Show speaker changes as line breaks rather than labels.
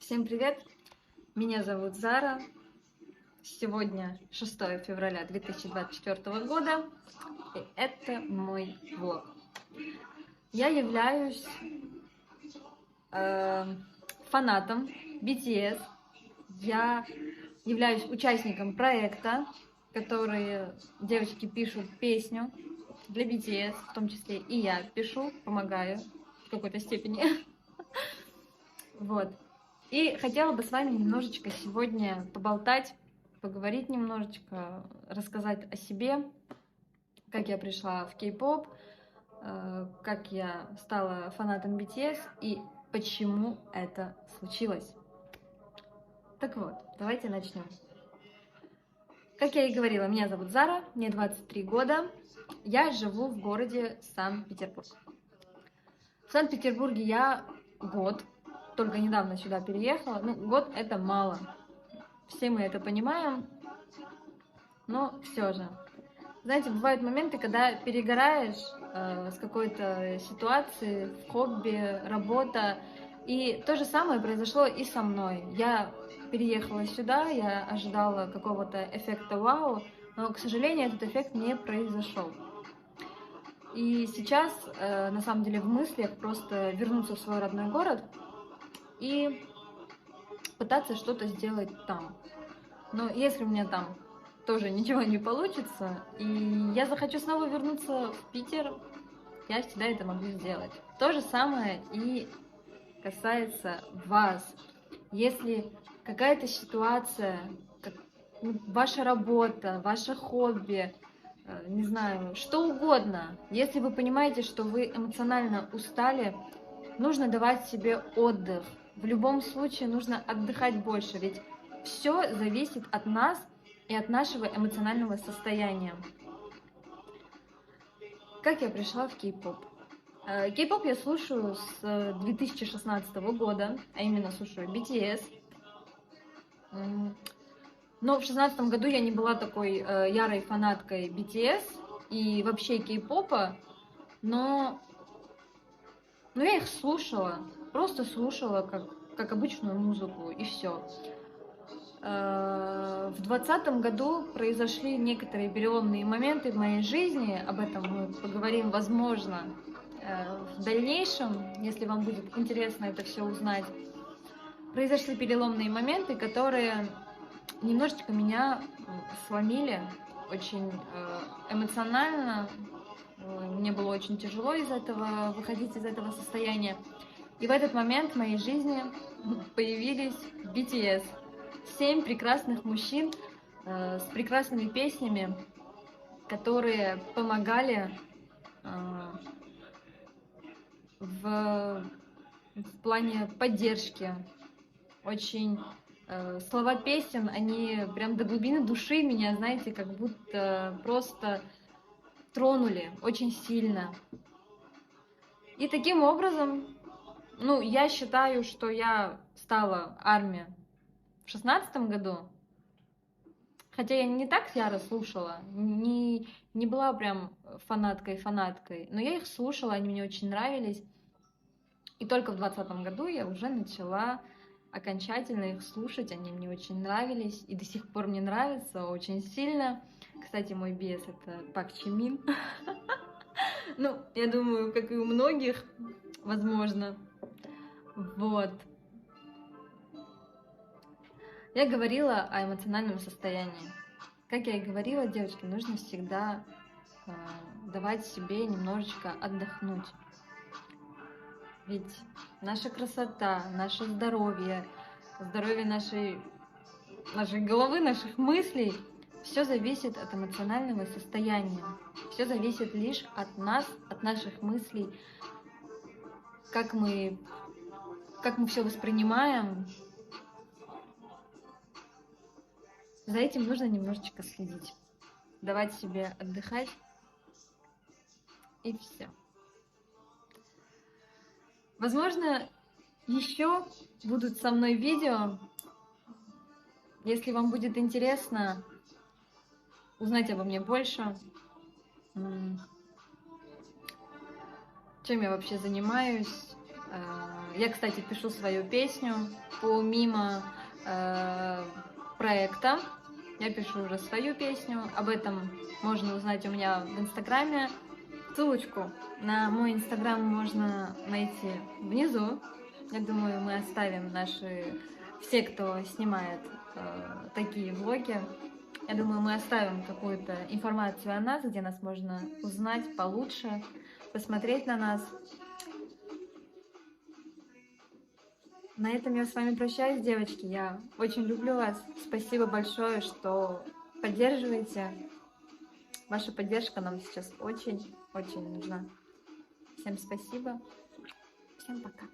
Всем привет! Меня зовут Зара. Сегодня 6 февраля 2024 года, и это мой влог. Я являюсь фанатом BTS. Я являюсь участником проекта, который девочки пишут песню для BTS, в том числе и я пишу, помогаю в какой-то степени. Вот. И хотела бы с вами немножечко сегодня поболтать, поговорить немножечко, рассказать о себе, как я пришла в кей-поп, как я стала фанатом BTS и почему это случилось. Так вот, давайте начнем. Как я и говорила, меня зовут Зара, мне 23 года, я живу в городе Санкт-Петербург. В Санкт-Петербурге я год, только недавно сюда переехала. Ну, год это мало. Все мы это понимаем, но все же. Знаете, бывают моменты, когда перегораешь с какой-то ситуации, в хобби, работа. И то же самое произошло и со мной. Я переехала сюда, я ожидала какого-то эффекта вау, но, к сожалению, этот эффект не произошел. И сейчас, на самом деле, в мыслях просто вернуться в свой родной город и пытаться что-то сделать там. Но если у меня там тоже ничего не получится, и я захочу снова вернуться в Питер, я всегда это могу сделать. То же самое и касается вас. Если какая-то ситуация, ваша работа, ваше хобби, не знаю, что угодно, если вы понимаете, что вы эмоционально устали, нужно давать себе отдых. В любом случае нужно отдыхать больше, ведь все зависит от нас и от нашего эмоционального состояния. Как я пришла в кей-поп? Кей-поп я слушаю с 2016 года, а именно слушаю BTS. Но в 2016 году я не была такой ярой фанаткой BTS и вообще кей-попа, но я их слушала, просто слушала как обычную музыку, и все. В 2020 году произошли некоторые переломные моменты в моей жизни, об этом мы поговорим, возможно, в дальнейшем, если вам будет интересно это все узнать. Произошли переломные моменты, которые немножечко меня сломили, очень эмоционально, мне было очень тяжело выходить из этого состояния. И в этот момент в моей жизни появились BTS. 7 прекрасных мужчин с прекрасными песнями, которые помогали в плане поддержки. Очень слова песен, они прям до глубины души меня, знаете, как будто просто тронули очень сильно. И таким образом, я считаю, что я стала армией в 2016 году, хотя я не так яро слушала, не была прям фанаткой, но я их слушала, они мне очень нравились. И только в 2020 году я уже начала окончательно их слушать, они мне очень нравились, и до сих пор мне нравятся очень сильно. Кстати, мой биэс — это Пак Чимин. Ну, я думаю, как и у многих, возможно. Вот. Я говорила о эмоциональном состоянии. Как я и говорила, девочки, нужно всегда давать себе немножечко отдохнуть. Ведь наша красота, наше здоровье, здоровье нашей головы, наших мыслей, все зависит от эмоционального состояния. Все зависит лишь от нас, от наших мыслей, как мы все воспринимаем. За этим нужно немножечко следить, давать себе отдыхать, и все. Возможно, еще будут со мной видео, если вам будет интересно узнать обо мне больше, чем я вообще занимаюсь, Я, кстати, пишу свою песню помимо проекта. Я пишу уже свою песню. Об этом можно узнать у меня в Инстаграме. Ссылочку на мой Инстаграм можно найти внизу. Я думаю, мы оставим все, кто снимает такие влоги, я думаю, мы оставим какую-то информацию о нас, где нас можно узнать получше, посмотреть на нас. На этом я с вами прощаюсь, девочки. Я очень люблю вас. Спасибо большое, что поддерживаете. Ваша поддержка нам сейчас очень-очень нужна. Всем спасибо. Всем пока.